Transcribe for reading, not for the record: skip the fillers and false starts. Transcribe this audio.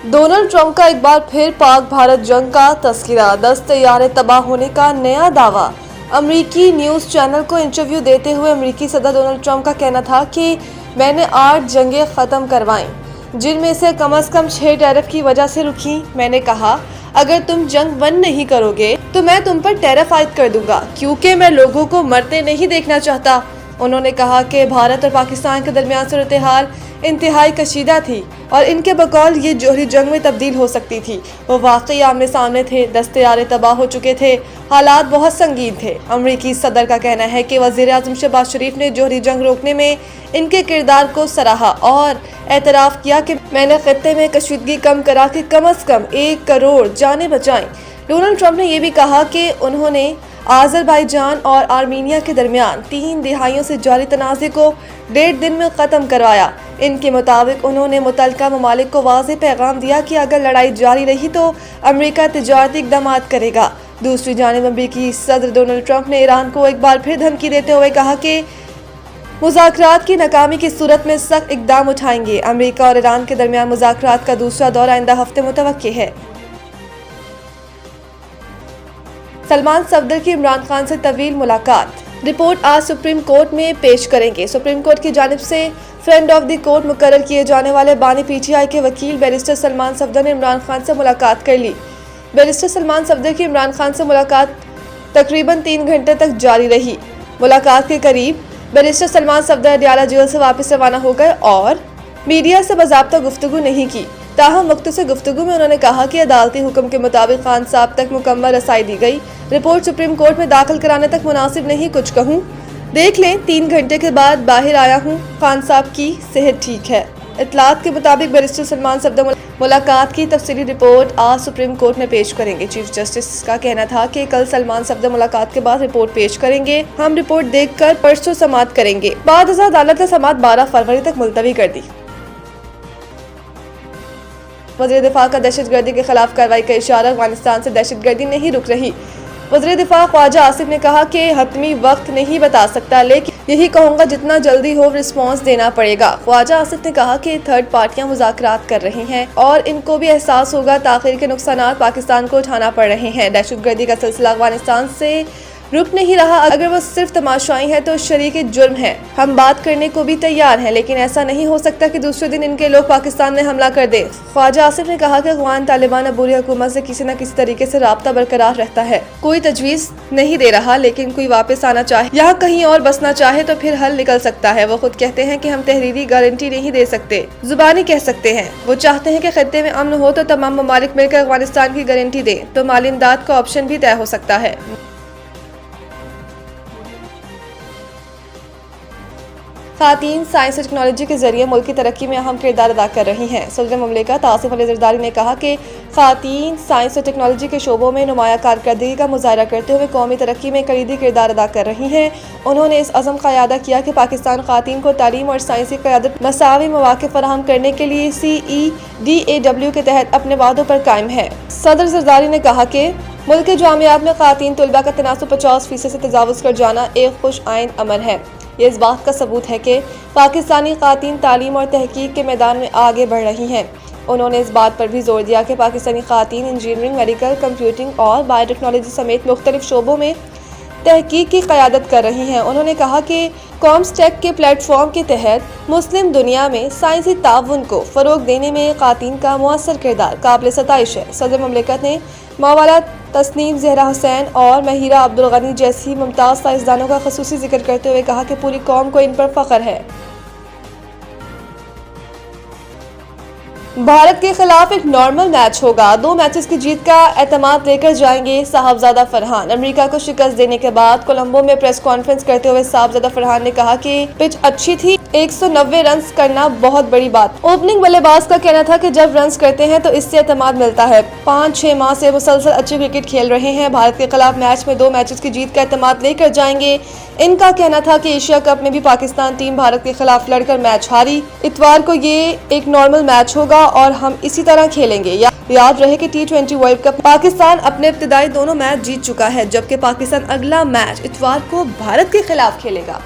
Donald Trump का एक बार फिर पाक भारत जंग का तस्करा, 10 तैयारे तबाह होने का नया दावा। अमरीकी न्यूज़ चैनल को इंटरव्यू देते हुए अमरीकी सदर डोनाल्ड ट्रंप का कहना था कि मैंने 8 जंगें ख़त्म करवाईं, जिनमें से कम 6 टैरिफ की वजह से रुकी। मैंने कहा अगर तुम जंग बंद नहीं करोगे तो मैं तुम पर टैरिफ आयद कर दूंगा, क्योंकि मैं लोगों को मरते नहीं देखना चाहता। उन्होंने कहा कि भारत और पाकिस्तान के दरमियान सूरत-ए-हाल इंतहाई कशीदा थी और इनके बकौल ये जोहरी जंग में तब्दील हो सकती थी। वो वाकई आमने सामने थे, 10 तैयारे तबाह हो चुके थे, हालात बहुत संगीन थे। अमरीकी सदर का कहना है कि वज़ीर आज़म शहबाज शरीफ ने जोहरी जंग रोकने में इनके किरदार को सराहा और एतराफ़ किया कि मैंने खित्ते में कशीदगी कम करा के कम से कम 1 करोड़ जानें बचाईं। डोनाल्ड ट्रंप ने यह भी कहा कि उन्होंने आज़रबाईजान और आर्मीनिया के दरमियान 3 दिहाइयों से जारी तनाज़े को 1.5 दिन में ख़त्म करवाया। इनके मुताबिक उन्होंने मुतल्लिका ममालिक को वाज़ेह पैगाम दिया कि अगर लड़ाई जारी रही तो अमेरिका तिजारती इक़दामात करेगा। दूसरी जानिब अमरीकी सदर डोनाल्ड ट्रंप ने ईरान को एक बार फिर धमकी देते हुए कहा कि मुज़ाकरात की नाकामी की सूरत में सख्त इक़दाम उठाएंगे। अमेरिका और ईरान के दरमियान मुज़ाकरात का दूसरा दौर आइंदा हफ्ते मुतवक्किल है। सलमान सफदर की इमरान खान से तवील मुलाकात, रिपोर्ट आज सुप्रीम कोर्ट में पेश करेंगे। सुप्रीम कोर्ट की जानिब से फ्रेंड ऑफ द कोर्ट मुकर्रर किए जाने वाले बानी पीटीआई के वकील बैरिस्टर सलमान सफदर ने इमरान खान से मुलाकात कर ली। बैरिस्टर सलमान सफदर की इमरान खान से मुलाकात तकरीबन 3 घंटे तक जारी रही। मुलाकात के करीब बैरिस्टर सलमान सफदर अडयाला जेल से वापस रवाना हो गए और मीडिया से बाज़ाब्ता गुफ्तगू नहीं की। ताहम मुख्तसर गुफ्तगू में उन्होंने कहा कि अदालती हुक्म के मुताबिक खान साहब तक मुकम्मल रसाई दी गई। रिपोर्ट सुप्रीम कोर्ट में दाखिल कराने तक मुनासिब नहीं कुछ कहूँ, देख लें 3 घंटे के बाद बाहर आया हूँ, खान साहब की सेहत ठीक है। इतलात के मुताबिक बैरिस्टर सलमान सफदर मुलाकात की तफसीली रिपोर्ट आज सुप्रीम कोर्ट में पेश करेंगे। चीफ जस्टिस का कहना था कि कल सलमान सफदर मुलाकात के बाद रिपोर्ट पेश करेंगे। हम रिपोर्ट देखकर परसों समाअत करेंगे। बाद अदालत ने समाअत 12 फरवरी तक मुलतवी कर दी। वज़ीर दिफा का दहशतगर्दी के खिलाफ कार्रवाई का इशारा, अफगानिस्तान से दहशतगर्दी नहीं रुक रही। वज़ीर दिफा ख्वाजा आसिफ ने कहा कि हतमी वक्त नहीं बता सकता, लेकिन यही कहूँगा जितना जल्दी हो रिस्पॉन्स देना पड़ेगा। ख्वाजा आसिफ ने कहा कि थर्ड पार्टियां मुज़ाकरात कर रही हैं और इनको भी एहसास होगा ताख़ीर के नुकसानात पाकिस्तान को उठाना पड़ रहे हैं। दहशतगर्दी का सिलसिला अफगानिस्तान से रुक नहीं रहा। अगर वो सिर्फ तमाशाई है तो शरीक जुर्म है। हम बात करने को भी तैयार हैं, लेकिन ऐसा नहीं हो सकता कि दूसरे दिन इनके लोग पाकिस्तान में हमला कर दें। ख्वाजा आसिफ ने कहा कि अफगान तालिबान अबूरी हुकूमत से किसी न किसी तरीके से राब्ता बरकरार रहता है। कोई तजवीज़ नहीं दे रहा, लेकिन कोई वापस आना चाहे या कहीं और बसना चाहे तो फिर हल निकल सकता है। वो खुद कहते हैं कि हम तहरीरी गारंटी नहीं दे सकते, जुबानी कह सकते हैं। वो चाहते हैं कि खत्ते में अमन हो तो तमाम ममालिक मिलकर अफगानिस्तान की गारंटी दें, तो माली इमदाद का ऑप्शन भी तय हो सकता है। ख़ातीन साइंस और टेक्नोलॉजी के जरिए मुल्क की तरक्की में अहम किरदार अदा कर रही हैं। सदर मुमलिकत आसिफ अली ज़रदारी ने कहा कि ख़ातीन साइंस और टेक्नोलॉजी के शोबों में नुमाया कारकर्दगी का मुजाहरा करते हुए कौमी तरक्की में कलीदी किरदार अदा कर रही हैं। उन्होंने इस अज़म का इयादा किया कि पाकिस्तान ख़ातीन को तालीम और साइंसी क़यादत मसावी मौक़े फराहम करने के लिए CEDAW के तहत अपने वादों पर कायम है। सदर ज़रदारी ने कहा कि मुल्क के जामियात में ख़ातीन तलबा का तनासुब 50% से तजावुज़ कर जाना एक खुश आइन अमर है। ये इस बात का सबूत है कि पाकिस्तानी ख़ातीन तालीम और तहकीक के मैदान में आगे बढ़ रही हैं। उन्होंने इस बात पर भी जोर दिया कि पाकिस्तानी ख़ातीन इंजीनियरिंग, मेडिकल, कंप्यूटिंग और बायोटेक्नोलॉजी समेत मुख्तलिफ शोबों में तहकीक की क़यादत कर रही हैं। उन्होंने कहा कि कॉम्सटेक के प्लेटफॉर्म के तहत मुस्लिम दुनिया में साइंसी ताउन को फ़रोग़ देने में ख़ातीन का मुअस्सर किरदार काबिल सताइश है। सदर मुमलिकत ने मौलाना तस्नीम ज़हरा हुसैन और महिरा अब्दुल गनी जैसी मुमताज़ साइंसदानों का ख़ुसूसी जिक्र करते हुए कहा कि पूरी कौम को इन पर फ़ख्र है। भारत के खिलाफ एक नॉर्मल मैच होगा, 2 मैचेस की जीत का एतमाद लेकर जाएंगे साहबजादा फरहान। अमेरिका को शिकस्त देने के बाद कोलंबो में प्रेस कॉन्फ्रेंस करते हुए साहबजादा फरहान ने कहा कि पिच अच्छी थी, 190 रन करना बहुत बड़ी बात। ओपनिंग बल्लेबाज का कहना था कि जब रन करते हैं तो इससे एतमाद मिलता है। 5-6 माह से मुसलसल अच्छी क्रिकेट खेल रहे हैं। भारत के खिलाफ मैच में 2 मैचेस की जीत का एतमाद लेकर जाएंगे। इनका कहना था कि एशिया कप में भी पाकिस्तान टीम भारत के खिलाफ लड़कर मैच हारी। इतवार को ये एक नॉर्मल मैच होगा और हम इसी तरह खेलेंगे। याद रहे कि T20 वर्ल्ड कप पाकिस्तान अपने इब्तिदाई दोनों मैच जीत चुका है, जबकि पाकिस्तान अगला मैच इतवार को भारत के खिलाफ खेलेगा।